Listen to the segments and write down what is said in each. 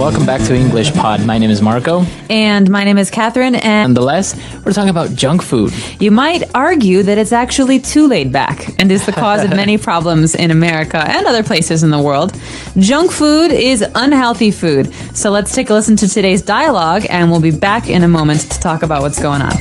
welcome back to English Pod. My name is Marco. And my name is Catherine, and Nonetheless, we're talking about junk food. you might argue that it's actually too laid back and is the cause of many problems in America and other places in the world. Junk food is unhealthy food. So let's take a listen to today's dialogue, and we'll be back in a moment to talk about what's going on.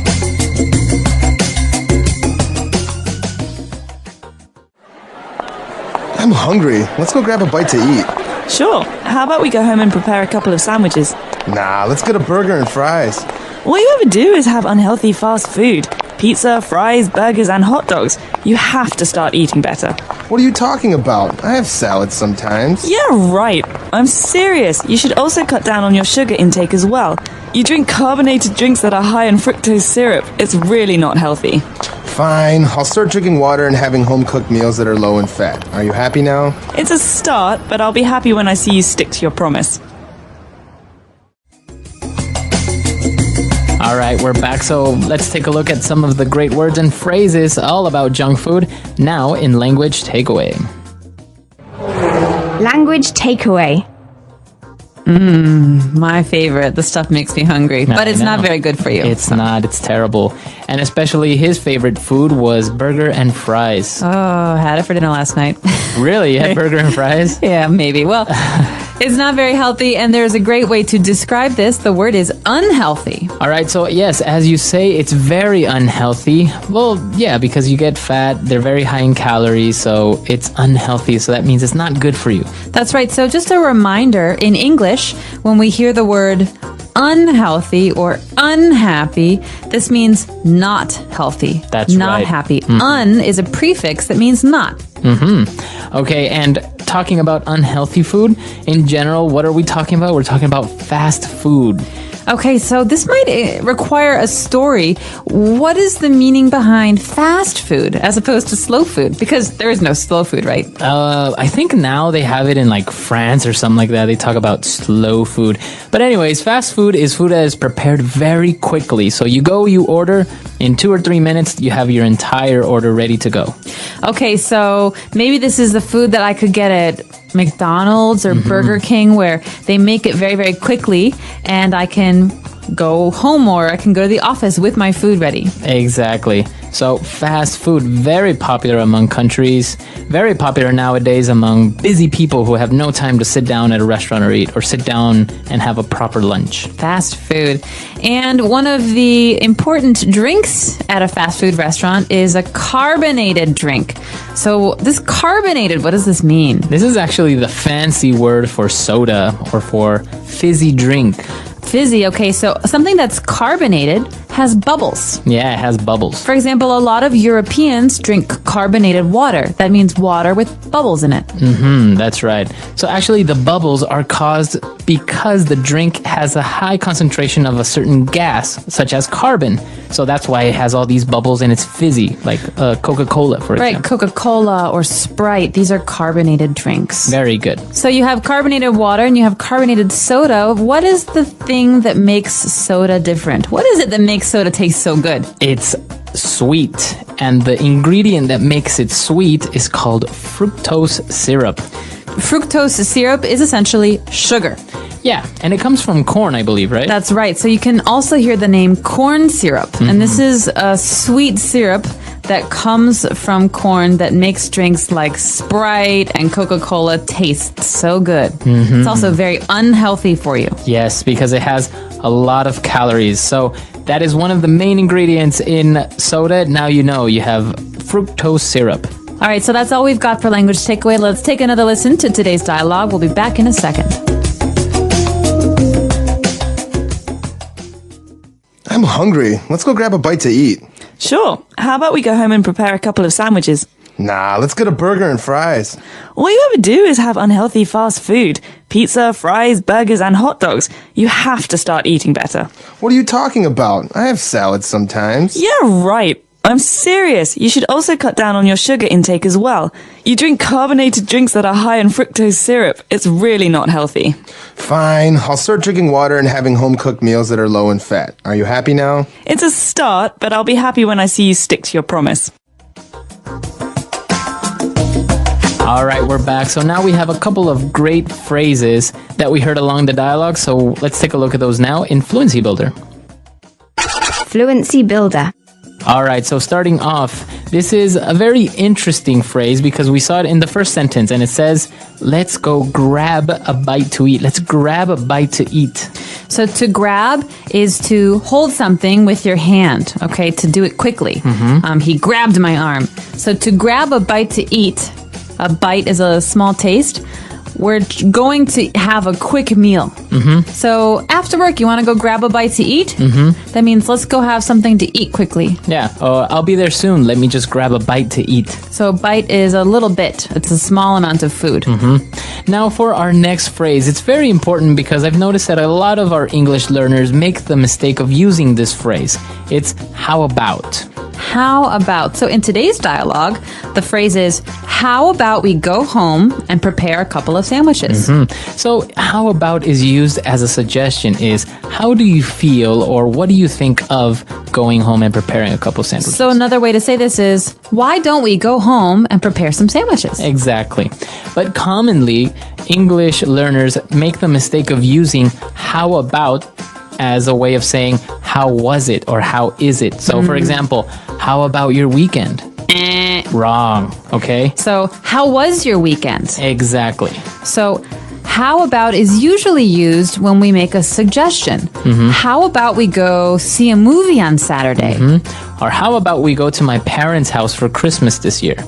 I'm hungry. Let's go grab a bite to eat. Sure. How about we go home and prepare a couple of sandwiches? Nah, let's get a burger and fries. All you ever do is have unhealthy fast food. Pizza, fries, burgers, and hot dogs. You have to start eating better. What are you talking about? I have salads sometimes. Yeah, right. I'm serious. You should also cut down on your sugar intake as well. You drink carbonated drinks that are high in fructose syrup. It's really not healthy. Fine, I'll start drinking water and having home-cooked meals that are low in fat. Are you happy now? It's a start, but I'll be happy when I see you stick to your promise. All right, we're back. So let's take a look at some of the great words and phrases all about junk food now in Language Takeaway. Language takeaway. My favorite. The stuff makes me hungry, but it's not very good for you. It's not. It's terrible. And especially his favorite food was burger and fries. Oh, I had it for dinner last night. Really? You had burger and fries? Yeah, maybe. Well, it's not very healthy, and there's a great way to describe this. The word is unhealthy. All right, so yes, as you say, it's very unhealthy. Well, yeah, because you get fat, they're very high in calories, so it's unhealthy. So that means it's not good for you. That's right. So just a reminder, in English, when we hear the word unhealthy or unhappy, this means not healthy. That's not right. happy. Un is a prefix that means not. Okay, and talking about unhealthy food, in general, what are we talking about? We're talking about fast food. Okay, so this might require a story. What is the meaning behind fast food as opposed to slow food? Because there is no slow food, right? I think now they have it in like France or something like that. They talk about slow food. But anyways, fast food is food that is prepared very quickly. So you go, you order, in 2 or 3 minutes, you have your entire order ready to go. Okay, so maybe this is the food that I could get at McDonald's or Burger King, where they make it very, very quickly, and I can go home or I can go to the office with my food ready. Exactly. So fast food, very popular among countries, very popular nowadays among busy people who have no time to sit down at a restaurant or eat, or sit down and have a proper lunch. Fast food. And one of the important drinks at a fast food restaurant is a carbonated drink. So this carbonated, what does this mean? This is actually the fancy word for soda or for fizzy drink. Fizzy, okay, so something that's carbonated has bubbles. Yeah, it has bubbles. For example, a lot of Europeans drink carbonated water. That means water with bubbles in it. That's right. So actually the bubbles are caused because the drink has a high concentration of a certain gas, such as carbon. So that's why it has all these bubbles and it's fizzy, like Coca-Cola, for example. Right, Coca-Cola or Sprite, these are carbonated drinks. Very good. So you have carbonated water and you have carbonated soda. What is the thing that makes soda different? What is it that makes soda taste so good? It's sweet, and the ingredient that makes it sweet is called fructose syrup. Fructose syrup is essentially sugar. Yeah, and it comes from corn, I believe, right? That's right. So you can also hear the name corn syrup. And this is a sweet syrup that comes from corn that makes drinks like Sprite and Coca-Cola taste so good. It's also very unhealthy for you. Yes, because it has a lot of calories. So that is one of the main ingredients in soda. Now you know you have fructose syrup. All right, so that's all we've got for Language Takeaway. Let's take another listen to today's dialogue. We'll be back in a second. I'm hungry. Let's go grab a bite to eat. Sure. How about we go home and prepare a couple of sandwiches? Nah, let's get a burger and fries. All you ever do is have unhealthy fast food. Pizza, fries, burgers, and hot dogs. You have to start eating better. What are you talking about? I have salads sometimes. Yeah, right. I'm serious. You should also cut down on your sugar intake as well. You drink carbonated drinks that are high in fructose syrup. It's really not healthy. Fine, I'll start drinking water and having home-cooked meals that are low in fat. Are you happy now? It's a start, but I'll be happy when I see you stick to your promise. All right, we're back. So now we have a couple of great phrases that we heard along the dialogue. So let's take a look at those now in Fluency Builder. Fluency Builder. All right, so starting off, this is a very interesting phrase because we saw it in the first sentence and it says, let's go grab a bite to eat. Let's grab a bite to eat. So to grab is to hold something with your hand, okay, to do it quickly. He grabbed my arm. So to grab a bite to eat, a bite is a small taste. We're going to have a quick meal. So after work, you want to go grab a bite to eat? That means let's go have something to eat quickly. Yeah, I'll be there soon. Let me just grab a bite to eat. So bite is a little bit. It's a small amount of food. Now for our next phrase, it's very important because I've noticed that a lot of our English learners make the mistake of using this phrase. It's how about. How about? So in today's dialogue, the phrase is, how about we go home and prepare a couple of sandwiches? So how about is used as a suggestion is, how do you feel or what do you think of going home and preparing a couple sandwiches? So another way to say this is, why don't we go home and prepare some sandwiches? Exactly. But commonly, English learners make the mistake of using how about as a way of saying, how was it or how is it? So for example, how about your weekend? Wrong, okay? So how was your weekend? Exactly. So how about is usually used when we make a suggestion. How about we go see a movie on Saturday? Or how about we go to my parents' house for Christmas this year?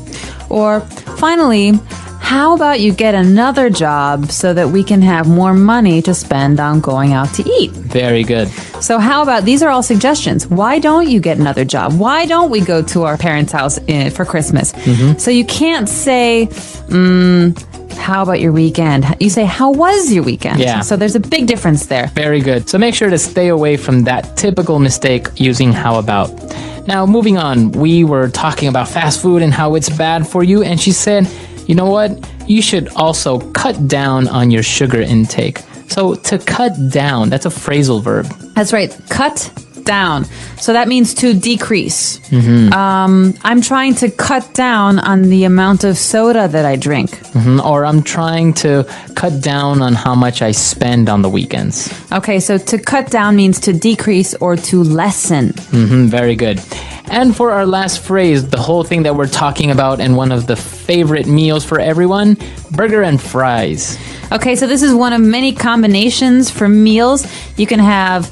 Or finally, how about you get another job so that we can have more money to spend on going out to eat? Very good. So how about, these are all suggestions. Why don't you get another job? Why don't we go to our parents' house for Christmas? So you can't say, how about your weekend? You say, how was your weekend? Yeah. So there's a big difference there. Very good. So make sure to stay away from that typical mistake using how about. Now, moving on, we were talking about fast food and how it's bad for you. And she said, you know what? You should also cut down on your sugar intake. So to cut down, that's a phrasal verb. That's right. Cut down. So that means to decrease. I'm trying to cut down on the amount of soda that I drink. Or I'm trying to cut down on how much I spend on the weekends. Okay, so to cut down means to decrease or to lessen. Very good. And for our last phrase, the whole thing that we're talking about and one of the favorite meals for everyone, burger and fries. Okay, so this is one of many combinations for meals. You can have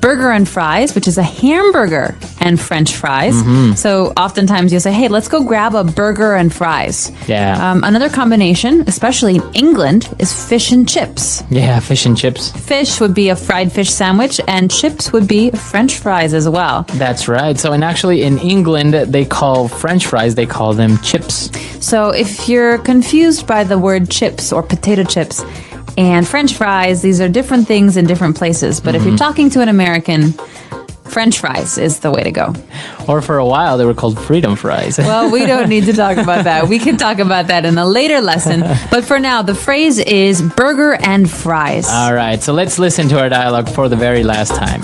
burger and fries, which is a hamburger and French fries. So oftentimes you'll say, hey, let's go grab a burger and fries. Yeah. Another combination, especially in England, is fish and chips. Yeah, fish and chips. Fish would be a fried fish sandwich, and chips would be French fries as well. That's right. So, and actually in England, they call French fries, they call them chips. So if you're confused by the word chips or potato chips and French fries, these are different things in different places. But if you're talking to an American, French fries is the way to go. Or for a while, they were called freedom fries. Well, we don't need to talk about that. We can talk about that in a later lesson. But for now, the phrase is burger and fries. All right, so let's listen to our dialogue for the very last time.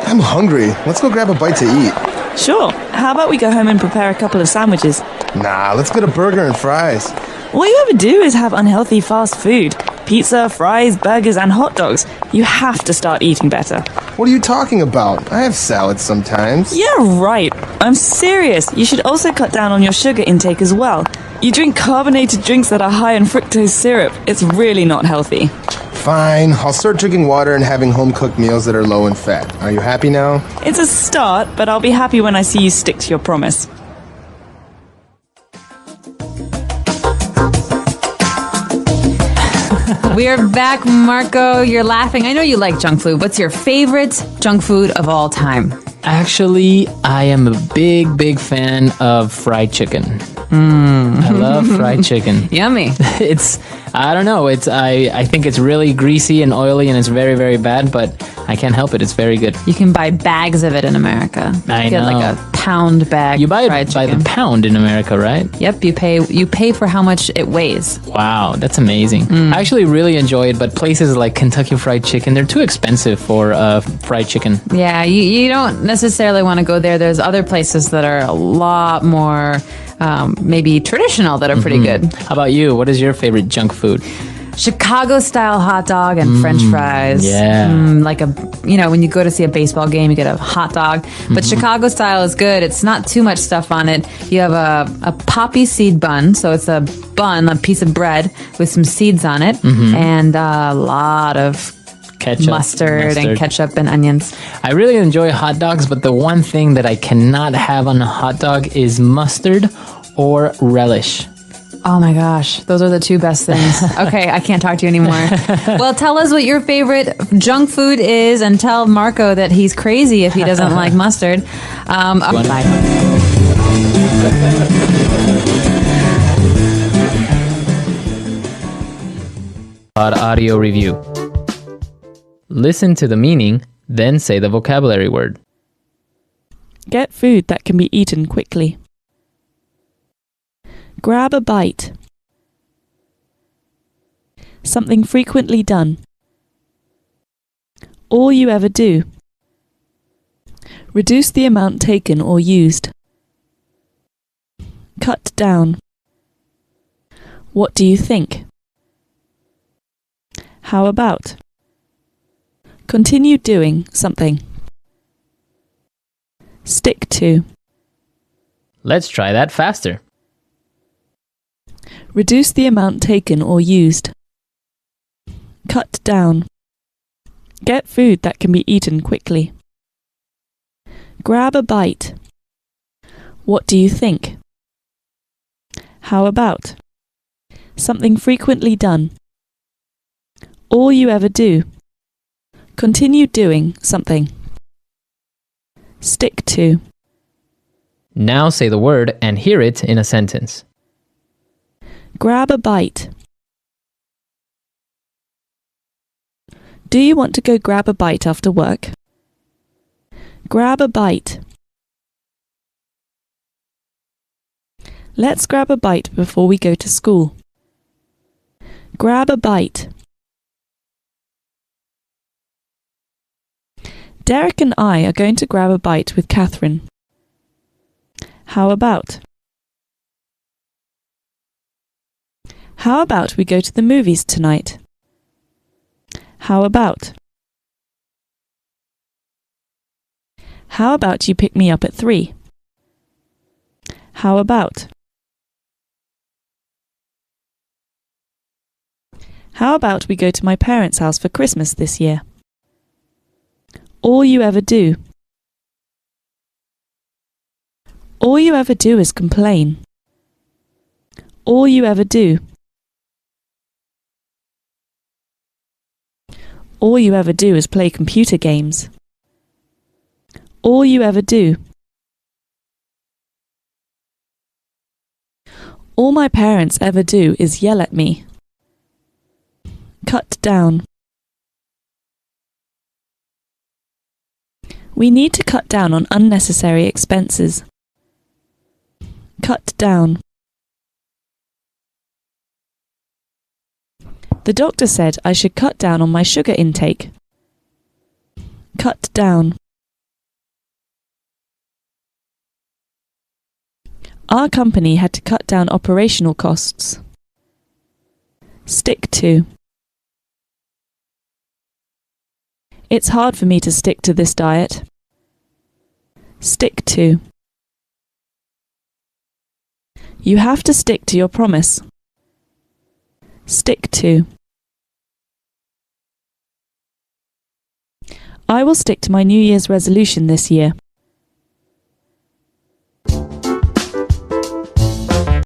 I'm hungry. Let's go grab a bite to eat. Sure. How about we go home and prepare a couple of sandwiches? Nah, let's get a burger and fries. All you ever do is have unhealthy fast food. Pizza, fries, burgers, and hot dogs. You have to start eating better. What are you talking about? I have salads sometimes. Yeah, right. I'm serious. You should also cut down on your sugar intake as well. You drink carbonated drinks that are high in fructose syrup. It's really not healthy. Fine, I'll start drinking water and having home-cooked meals that are low in fat. Are you happy now? It's a start, but I'll be happy when I see you stick to your promise. We are back, Marco. You're laughing. I know you like junk food. What's your favorite junk food of all time? Actually, I am a big fan of fried chicken. I love fried chicken. Yummy. I don't know. I think it's really greasy and oily and it's very, very bad, but I can't help it. It's very good. You can buy bags of it in America. I Get know. like a pound bag. You buy of fried it by chicken. the pound in America, right? Yep, you pay for how much it weighs. Wow, that's amazing. I actually really enjoy it, but places like Kentucky Fried Chicken, they're too expensive for fried chicken. Yeah, you don't necessarily want to go there. There's other places that are a lot more maybe traditional that are pretty good. How about you? What is your favorite junk food? Chicago style hot dog and French fries. yeah. Like when you go to see a baseball game, you get a hot dog. But Chicago style is good. It's not too much stuff on it. You have a poppy seed bun. So it's a bun, a piece of bread with some seeds on it and a lot of Ketchup, mustard and ketchup and onions. I really enjoy hot dogs, but the one thing that I cannot have on a hot dog is mustard or relish. Oh my gosh, those are the two best things. Okay, I can't talk to you anymore. Well, tell us what your favorite junk food is and tell Marco that he's crazy if he doesn't like mustard. Bye. Audio review. Listen to the meaning, then say the vocabulary word. Get food that can be eaten quickly. Grab a bite. Something frequently done. All you ever do. Reduce the amount taken or used. Cut down. What do you think? How about? Continue doing something. Stick to. Let's try that faster. Reduce the amount taken or used. Cut down. Get food that can be eaten quickly. Grab a bite. What do you think? How about? Something frequently done. All you ever do. Continue doing something. Stick to. Now say the word and hear it in a sentence. Grab a bite. Do you want to go grab a bite after work? Grab a bite. Let's grab a bite before we go to school. Grab a bite. Derek and I are going to grab a bite with Catherine. How about? How about we go to the movies tonight? How about? How about you pick me up at 3? How about? How about we go to my parents' house for Christmas this year? All you ever do. All you ever do is complain. All you ever do. All you ever do is play computer games. All you ever do. All my parents ever do is yell at me. Cut down. We need to cut down on unnecessary expenses. Cut down. The doctor said I should cut down on my sugar intake. Cut down. Our company had to cut down operational costs. Stick to. It's hard for me to stick to this diet. Stick to. You have to stick to your promise. Stick to. I will stick to my New Year's resolution this year.